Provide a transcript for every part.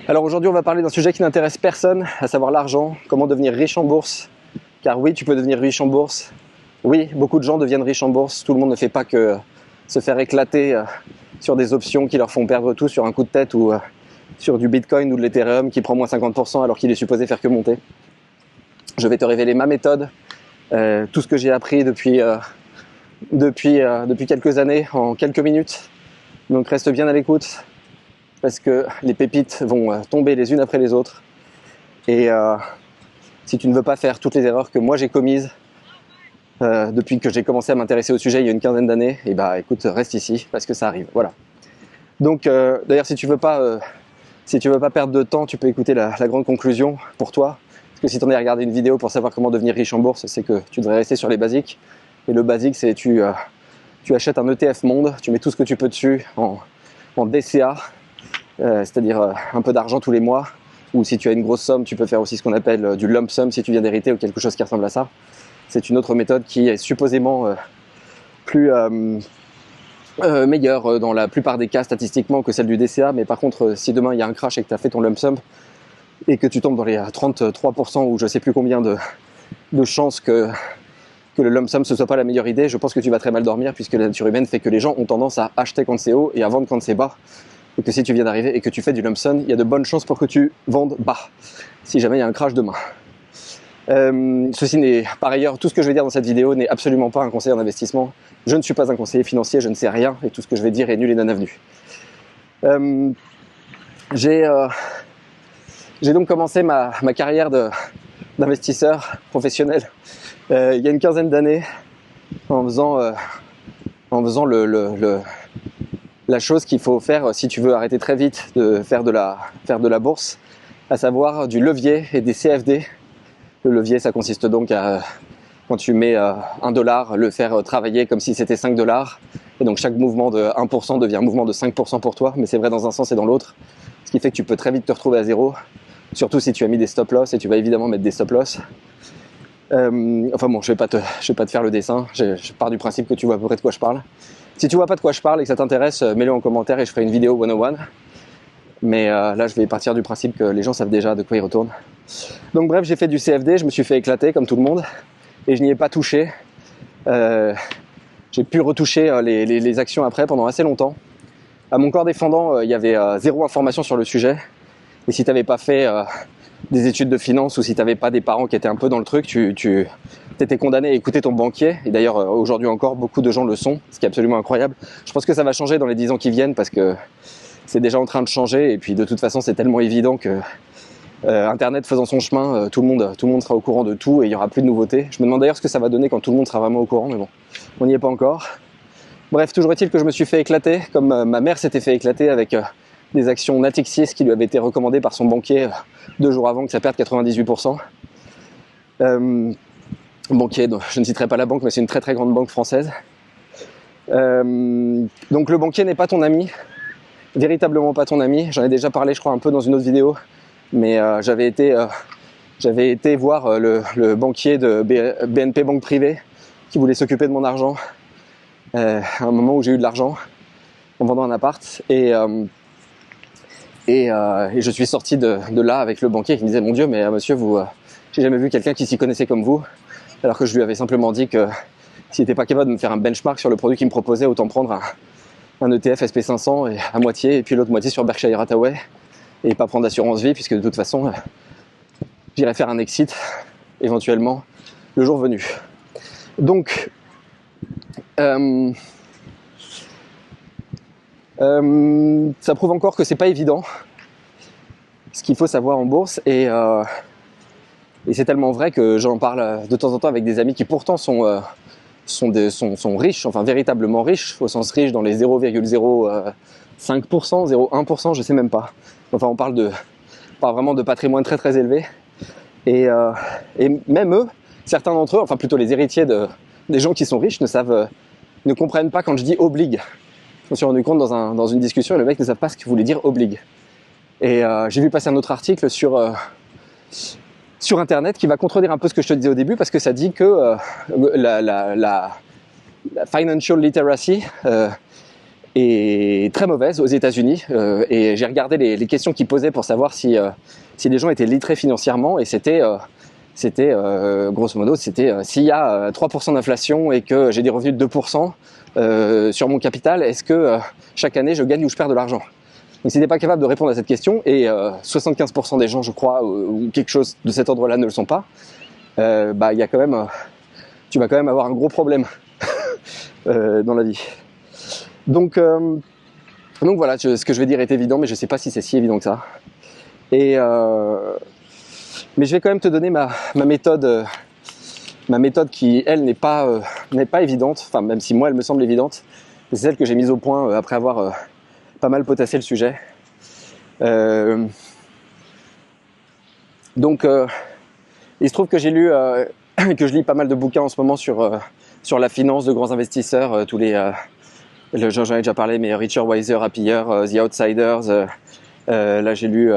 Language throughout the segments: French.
Alors aujourd'hui, on va parler d'un sujet qui n'intéresse personne, à savoir l'argent, comment devenir riche en bourse. Car oui, tu peux devenir riche en bourse. Oui, beaucoup de gens deviennent riches en bourse. Tout le monde ne fait pas que se faire éclater sur des options qui leur font perdre tout sur un coup de tête ou sur du Bitcoin ou de l'Ethereum qui prend moins 50% alors qu'il est supposé faire que monter. Je vais te révéler ma méthode, tout ce que j'ai appris depuis quelques années en quelques minutes. Donc reste bien à l'écoute parce que les pépites vont tomber les unes après les autres. Et si tu ne veux pas faire toutes les erreurs que moi j'ai commises depuis que j'ai commencé à m'intéresser au sujet il y a une quinzaine d'années, et bah écoute, reste ici parce que ça arrive. Voilà. Donc d'ailleurs si tu veux pas perdre de temps, tu peux écouter la grande conclusion pour toi. Parce que si tu en as regardé une vidéo pour savoir comment devenir riche en bourse, c'est que tu devrais rester sur les basiques. Et le basique, c'est tu achètes un ETF monde, tu mets tout ce que tu peux dessus en DCA, c'est-à-dire un peu d'argent tous les mois. Ou si tu as une grosse somme, tu peux faire aussi ce qu'on appelle du lump sum si tu viens d'hériter ou quelque chose qui ressemble à ça. C'est une autre méthode qui est supposément plus meilleure dans la plupart des cas statistiquement que celle du DCA. Mais par contre, si demain il y a un crash et que tu as fait ton lump sum et que tu tombes dans les 33% ou je sais plus combien de chances que le lump sum ce soit pas la meilleure idée, je pense que tu vas très mal dormir puisque la nature humaine fait que les gens ont tendance à acheter quand c'est haut et à vendre quand c'est bas. Et que si tu viens d'arriver et que tu fais du lump sum, il y a de bonnes chances pour que tu vendes bas, si jamais il y a un crash demain. Ceci n'est, par ailleurs, tout ce que je vais dire dans cette vidéo n'est absolument pas un conseil en investissement. Je ne suis pas un conseiller financier, je ne sais rien, et tout ce que je vais dire est nul et non avenu. J'ai donc commencé ma carrière d'investisseur professionnel il y a une quinzaine d'années en faisant la chose qu'il faut faire si tu veux arrêter très vite de faire de la bourse, à savoir du levier et des CFD. Le levier, ça consiste donc à, quand tu mets $1, le faire travailler comme si c'était $5. Et donc chaque mouvement de 1% devient un mouvement de 5% pour toi, mais c'est vrai dans un sens et dans l'autre. Ce qui fait que tu peux très vite te retrouver à zéro, surtout si tu as mis des stop-loss, et tu vas évidemment mettre des stop-loss. Enfin bon, je vais pas te faire le dessin, je pars du principe que tu vois à peu près de quoi je parle. Si tu vois pas de quoi je parle et que ça t'intéresse, mets-le en commentaire et je ferai une vidéo 101. Mais là, je vais partir du principe que les gens savent déjà de quoi ils retournent. Donc bref, j'ai fait du CFD, je me suis fait éclater comme tout le monde et je n'y ai pas touché. J'ai pu retoucher les actions après pendant assez longtemps. À mon corps défendant, il y avait zéro information sur le sujet. Et si tu n'avais pas fait des études de finance ou si tu n'avais pas des parents qui étaient un peu dans le truc, tu étais condamné à écouter ton banquier. Et d'ailleurs, aujourd'hui encore, beaucoup de gens le sont, ce qui est absolument incroyable. Je pense que ça va changer dans les 10 ans qui viennent parce que c'est déjà en train de changer. Et puis de toute façon, c'est tellement évident que Internet faisant son chemin, tout le monde sera au courant de tout et il n'y aura plus de nouveautés. Je me demande d'ailleurs ce que ça va donner quand tout le monde sera vraiment au courant, mais bon, on n'y est pas encore. Bref, toujours est-il que je me suis fait éclater, comme ma mère s'était fait éclater avec des actions Natixis qui lui avaient été recommandées par son banquier 2 jours avant que ça perde 98%. Banquier, je ne citerai pas la banque, mais c'est une très très grande banque française. Donc le banquier n'est pas ton ami, véritablement pas ton ami. J'en ai déjà parlé, je crois, un peu dans une autre vidéo. Mais j'avais été voir le banquier de BNP Banque Privée qui voulait s'occuper de mon argent à un moment où j'ai eu de l'argent en vendant un appart et je suis sorti de là avec le banquier qui me disait mon Dieu mais monsieur j'ai jamais vu quelqu'un qui s'y connaissait comme vous, alors que je lui avais simplement dit que s'il n'était pas capable de me faire un benchmark sur le produit qu'il me proposait, autant prendre un ETF SP500 et à moitié et puis l'autre moitié sur Berkshire Hathaway et pas prendre d'assurance vie puisque de toute façon j'irai faire un exit éventuellement le jour venu. Donc ça prouve encore que c'est pas évident ce qu'il faut savoir en bourse et c'est tellement vrai que j'en parle de temps en temps avec des amis qui pourtant sont riches, enfin véritablement riches, au sens riche dans les 0,05%, 0,1%, je sais même pas. Enfin, on parle vraiment de patrimoine très très élevé. Et même eux, certains d'entre eux, enfin plutôt les héritiers des gens qui sont riches, ne comprennent pas quand je dis obligue. Je me suis rendu compte dans une discussion et le mec ne savait pas ce que voulait dire obligue. Et j'ai vu passer un autre article sur internet qui va contredire un peu ce que je te disais au début parce que ça dit que la financial literacy est très mauvaise aux États-Unis. Et j'ai regardé les questions qu'ils posaient pour savoir si les gens étaient lettrés financièrement, et c'était grosso modo, c'était s'il y a 3% d'inflation et que j'ai des revenus de 2% sur mon capital, est-ce que chaque année je gagne ou je perds de l'argent? Donc si t'es pas capable de répondre à cette question, et 75% des gens, je crois, ou quelque chose de cet ordre-là ne le sont pas, bah il y a quand même, tu vas quand même avoir un gros problème dans la vie. Donc voilà, ce que je vais dire est évident, mais je sais pas si c'est si évident que ça. Mais je vais quand même te donner ma méthode qui, elle, n'est pas évidente, enfin même si moi elle me semble évidente. C'est celle que j'ai mise au point après avoir pas mal potassé le sujet. Donc il se trouve que j'ai lu, que je lis pas mal de bouquins en ce moment sur la finance de grands investisseurs, tous les... j'en ai déjà parlé, mais Richer, Wiser, Happier, The Outsiders. Là j'ai lu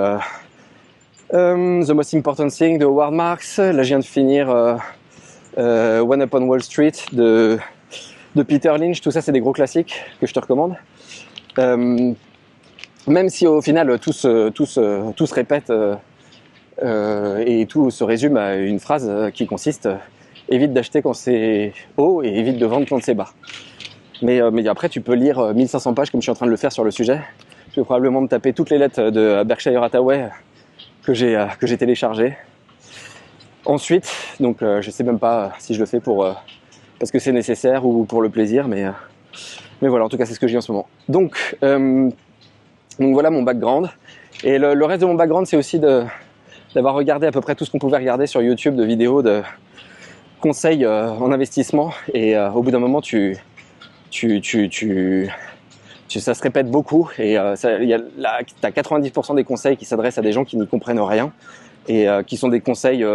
The Most Important Thing de Howard Marks. Là je viens de finir One Upon Wall Street de Peter Lynch. Tout ça c'est des gros classiques que je te recommande. Même si au final tout se répète et tout se résume à une phrase qui consiste évite d'acheter quand c'est haut et évite de vendre quand c'est bas. Mais après tu peux lire 1500 pages comme je suis en train de le faire sur le sujet. Je vais probablement me taper toutes les lettres de Berkshire Hathaway que j'ai téléchargées. Ensuite, donc je sais même pas si je le fais parce que c'est nécessaire ou pour le plaisir, mais voilà, en tout cas c'est ce que j'ai en ce moment. Donc voilà mon background. Et le reste de mon background, c'est aussi d'avoir regardé à peu près tout ce qu'on pouvait regarder sur YouTube de vidéos de conseils en investissement. Et au bout d'un moment, ça se répète beaucoup. Et t'as 90% des conseils qui s'adressent à des gens qui n'y comprennent rien. Et qui sont des conseils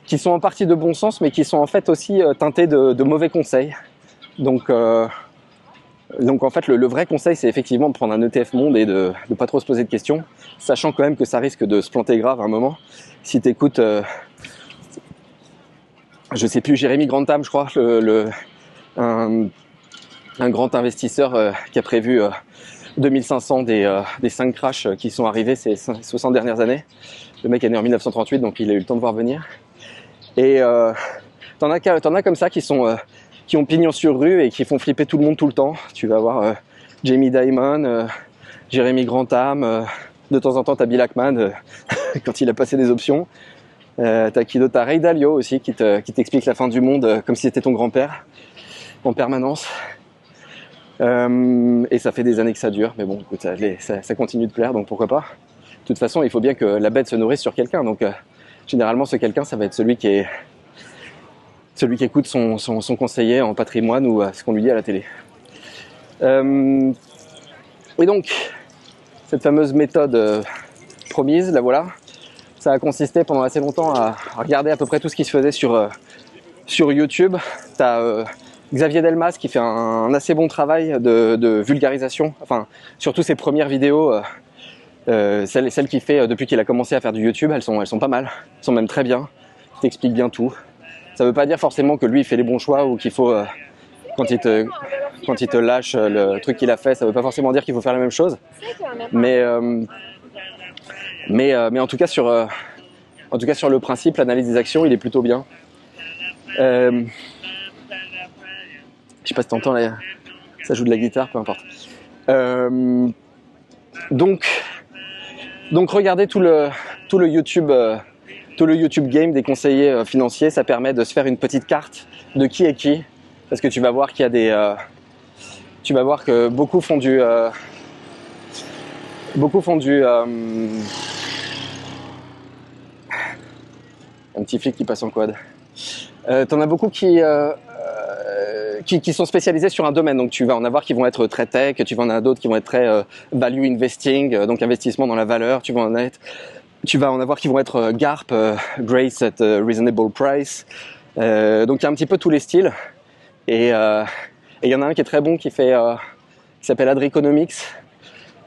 qui sont en partie de bon sens, mais qui sont en fait aussi teintés de mauvais conseils. Donc en fait, le vrai conseil, c'est effectivement de prendre un ETF Monde et de pas trop se poser de questions, sachant quand même que ça risque de se planter grave à un moment. Si t'écoutes, je sais plus, Jérémy Grantham, je crois, un grand investisseur qui a prévu 2500 des 5 crashs qui sont arrivés ces 60 dernières années. Le mec est né en 1938, donc il a eu le temps de voir venir. Et t'en as comme ça qui ont pignon sur rue et qui font flipper tout le monde tout le temps. Tu vas avoir Jamie Dimon, Jérémy Grantham, de temps en temps t'as Bill Ackman quand il a passé des options. T'as qui d'autre? T'as Ray Dalio aussi qui t'explique la fin du monde comme si c'était ton grand-père en permanence. Et ça fait des années que ça dure, mais bon, écoute, ça continue de plaire, donc pourquoi pas. De toute façon, il faut bien que la bête se nourrisse sur quelqu'un, donc généralement ce quelqu'un, ça va être celui qui écoute son conseiller en patrimoine ou ce qu'on lui dit à la télé. Et donc, cette fameuse méthode promise, la voilà. Ça a consisté pendant assez longtemps à regarder à peu près tout ce qui se faisait sur YouTube. T'as Xavier Delmas qui fait un assez bon travail de vulgarisation, enfin surtout ses premières vidéos, celles qu'il fait depuis qu'il a commencé à faire du YouTube, elles sont pas mal, elles sont même très bien, il t'explique bien tout. Ça veut pas dire forcément que lui il fait les bons choix ou qu'il faut quand il te lâche le truc qu'il a fait, ça veut pas forcément dire qu'il faut faire la même chose, mais en tout cas sur le principe, l'analyse des actions, il est plutôt bien. Je sais pas si t'entends là, ça joue de la guitare, peu importe. Donc regardez tout le YouTube game des conseillers financiers, ça permet de se faire une petite carte de qui est qui, parce que tu vas voir qu'il y a tu vas voir que beaucoup font du un petit flic qui passe en quad. T'en as beaucoup qui sont spécialisés sur un domaine, donc tu vas en avoir qui vont être très tech, tu vas en avoir d'autres qui vont être très value investing, donc investissement dans la valeur, tu vas en avoir qui vont être GARP, Grace at a Reasonable Price, donc il y a un petit peu tous les styles, et il y en a un qui est très bon qui s'appelle Adreconomics,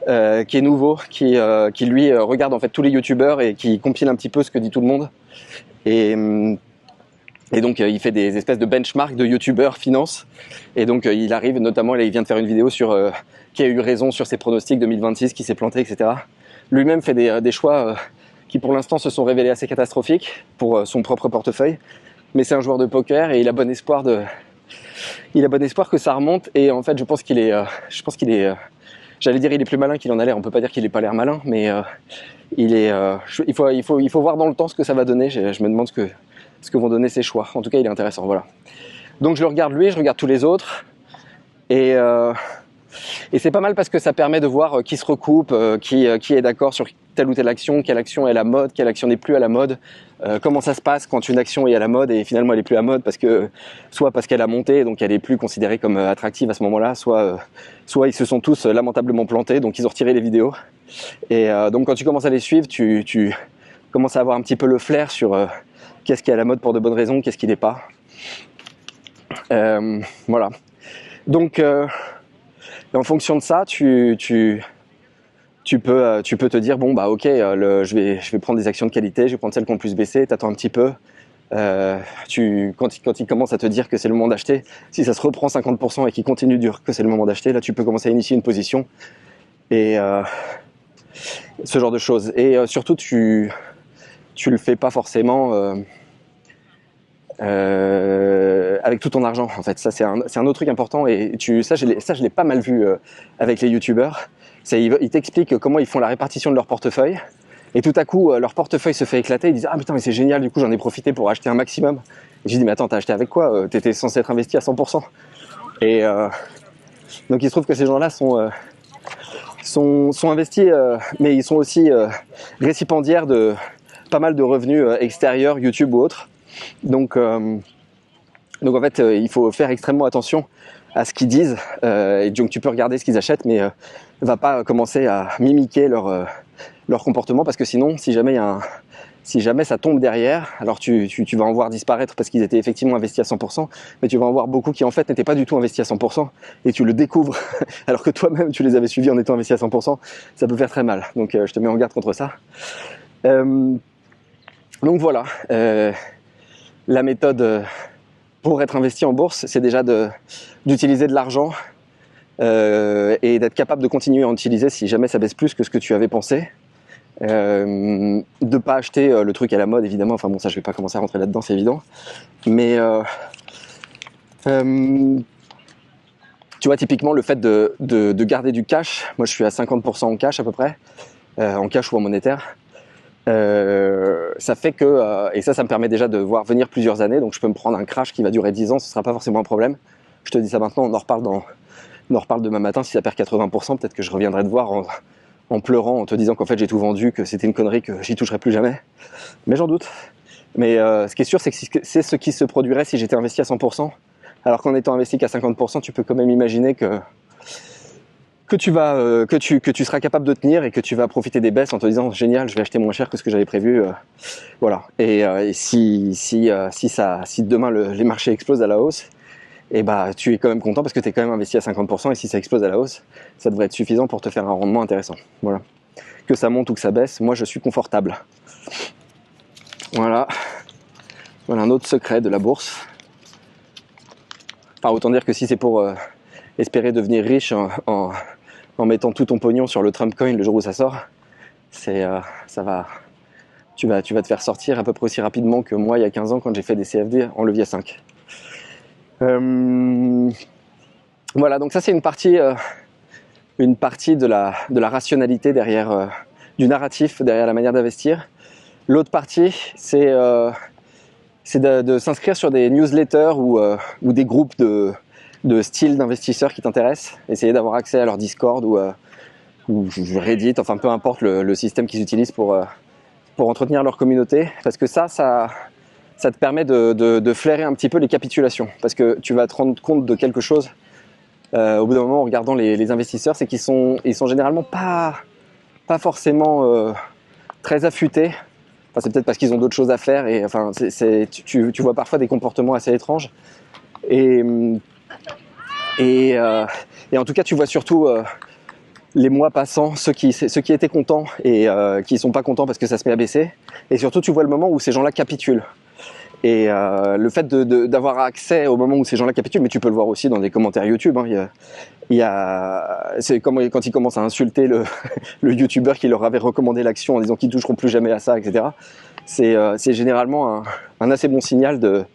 qui est nouveau, qui lui regarde en fait tous les youtubeurs et qui compile un petit peu ce que dit tout le monde, et Et donc il fait des espèces de benchmarks de youtubeurs finance. Et donc il arrive, notamment là, il vient de faire une vidéo sur qui a eu raison sur ses pronostics 2026, qui s'est planté, etc. Lui-même fait des choix qui pour l'instant se sont révélés assez catastrophiques pour son propre portefeuille. Mais c'est un joueur de poker et il a bon espoir que ça remonte. Et en fait je pense qu'il est j'allais dire il est plus malin qu'il en a l'air. On peut pas dire qu'il ait pas l'air malin, mais il faut voir dans le temps ce que ça va donner. Je me demande ce que vont donner ses choix. En tout cas, il est intéressant, voilà. Donc je le regarde lui, je regarde tous les autres, et c'est pas mal parce que ça permet de voir qui se recoupe, qui est d'accord sur telle ou telle action, quelle action est à la mode, quelle action n'est plus à la mode, comment ça se passe quand une action est à la mode et finalement elle est plus à mode soit parce qu'elle a monté, donc elle est plus considérée comme attractive à ce moment-là, soit ils se sont tous lamentablement plantés, donc ils ont retiré les vidéos. Et donc quand tu commences à les suivre, tu commences à avoir un petit peu le flair sur qu'est-ce qui est à la mode pour de bonnes raisons, qu'est-ce qui n'est pas. Voilà. Donc en fonction de ça, tu peux te dire bon bah ok, je vais prendre des actions de qualité, je vais prendre celles qui ont le plus baissé, t'attends un petit peu. Quand il commence à te dire que c'est le moment d'acheter, si ça se reprend 50% et qu'il continue dur que c'est le moment d'acheter, là tu peux commencer à initier une position et ce genre de choses. Et surtout tu le fais pas forcément avec tout ton argent en fait. Ça c'est un autre truc important et ça je l'ai pas mal vu avec les youtubeurs. Ils t'expliquent comment ils font la répartition de leur portefeuille et tout à coup leur portefeuille se fait éclater. Ils disent ah putain mais c'est génial, du coup j'en ai profité pour acheter un maximum. Et j'ai dit mais attends, t'as acheté avec quoi? T'étais censé être investi à 100%. Et donc il se trouve que ces gens-là sont investis, mais ils sont aussi récipiendaires de pas mal de revenus extérieurs, YouTube ou autres. Donc en fait, il faut faire extrêmement attention à ce qu'ils disent. Et donc tu peux regarder ce qu'ils achètent, mais va pas commencer à mimiquer leur comportement, parce que sinon, si jamais ça tombe derrière, alors tu vas en voir disparaître parce qu'ils étaient effectivement investis à 100%, mais tu vas en voir beaucoup qui en fait n'étaient pas du tout investis à 100%, et tu le découvres alors que toi-même tu les avais suivis en étant investis à 100%, ça peut faire très mal. Donc je te mets en garde contre ça. Donc voilà, la méthode pour être investi en bourse, c'est déjà d'utiliser de l'argent et d'être capable de continuer à en utiliser si jamais ça baisse plus que ce que tu avais pensé. De pas acheter le truc à la mode évidemment, enfin bon ça je vais pas commencer à rentrer là-dedans, c'est évident, mais tu vois typiquement le fait de garder du cash, moi je suis à 50% en cash à peu près, en cash ou en monétaire, ça fait que, et ça me permet déjà de voir venir plusieurs années, donc je peux me prendre un crash qui va durer 10 ans, ce sera pas forcément un problème. Je te dis ça maintenant, on en reparle demain matin, si ça perd 80%, peut-être que je reviendrai te voir en pleurant, en te disant qu'en fait j'ai tout vendu, que c'était une connerie, que j'y toucherai plus jamais. Mais j'en doute. Mais ce qui est sûr, c'est que c'est ce qui se produirait si j'étais investi à 100%. Alors qu'en étant investi qu'à 50%, tu peux quand même imaginer que tu seras capable de tenir et que tu vas profiter des baisses en te disant génial, je vais acheter moins cher que ce que j'avais prévu. Voilà. Et si demain les marchés explosent à la hausse, et bah tu es quand même content parce que tu es quand même investi à 50%, et si ça explose à la hausse, ça devrait être suffisant pour te faire un rendement intéressant. Voilà. Que ça monte ou que ça baisse, moi je suis confortable. Voilà. Voilà un autre secret de la bourse. Enfin, autant dire que si c'est pour espérer devenir riche en mettant tout ton pognon sur le Trump Coin le jour où ça sort, tu vas te faire sortir à peu près aussi rapidement que moi il y a 15 ans quand j'ai fait des CFD en levier 5. Voilà, donc ça c'est une partie de la rationalité derrière, du narratif derrière la manière d'investir. L'autre partie, c'est de s'inscrire sur des newsletters ou des groupes de styles d'investisseurs qui t'intéressent, essayer d'avoir accès à leur Discord ou Reddit, enfin peu importe le système qu'ils utilisent pour entretenir leur communauté, parce que ça te permet de flairer un petit peu les capitulations, parce que tu vas te rendre compte de quelque chose au bout d'un moment en regardant les investisseurs, c'est qu'ils sont généralement pas forcément très affûtés. Enfin, c'est peut-être parce qu'ils ont d'autres choses à faire, et enfin tu vois parfois des comportements assez étranges, et en tout cas tu vois surtout les mois passant, ceux qui étaient contents et qui sont pas contents parce que ça se met à baisser, et surtout tu vois le moment où ces gens-là capitulent. Et le fait d'avoir accès au moment où ces gens-là capitulent, mais tu peux le voir aussi dans des commentaires YouTube, hein, c'est comme quand ils commencent à insulter le youtubeur qui leur avait recommandé l'action en disant qu'ils toucheront plus jamais à ça, etc. C'est généralement un assez bon signal de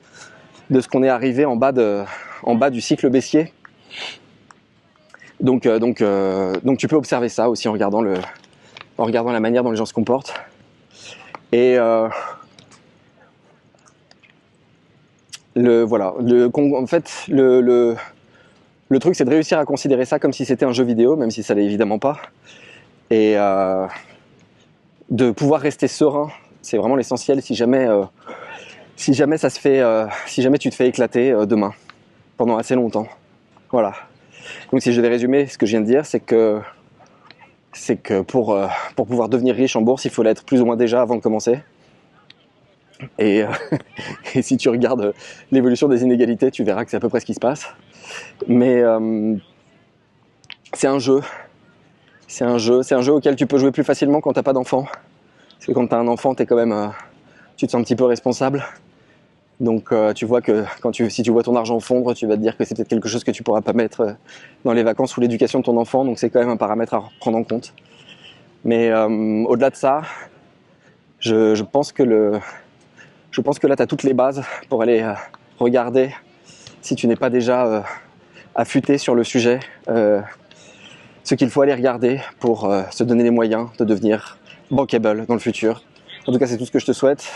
ce qu'on est arrivé en bas du cycle baissier. Donc tu peux observer ça aussi en regardant la manière dont les gens se comportent. Et en fait, le truc, c'est de réussir à considérer ça comme si c'était un jeu vidéo, même si ça l'est évidemment pas. Et de pouvoir rester serein, c'est vraiment l'essentiel si jamais ça se fait, si jamais tu te fais éclater demain, pendant assez longtemps. Voilà. Donc si je devais résumer ce que je viens de dire, c'est que pour pouvoir devenir riche en bourse, il faut l'être plus ou moins déjà avant de commencer. Et si tu regardes l'évolution des inégalités, tu verras que c'est à peu près ce qui se passe. Mais c'est un jeu. C'est un jeu auquel tu peux jouer plus facilement quand t'as pas d'enfant. Parce que quand t'as un enfant, t'es quand même, tu te sens un petit peu responsable. Donc tu vois que si tu vois ton argent fondre, tu vas te dire que c'est peut-être quelque chose que tu pourras pas mettre dans les vacances ou l'éducation de ton enfant. Donc c'est quand même un paramètre à prendre en compte. Mais au-delà de ça, je pense que là, tu as toutes les bases pour aller regarder, si tu n'es pas déjà affûté sur le sujet, ce qu'il faut aller regarder pour se donner les moyens de devenir bankable dans le futur. En tout cas, c'est tout ce que je te souhaite.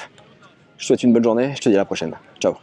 Je te souhaite une bonne journée. Je te dis à la prochaine. Ciao.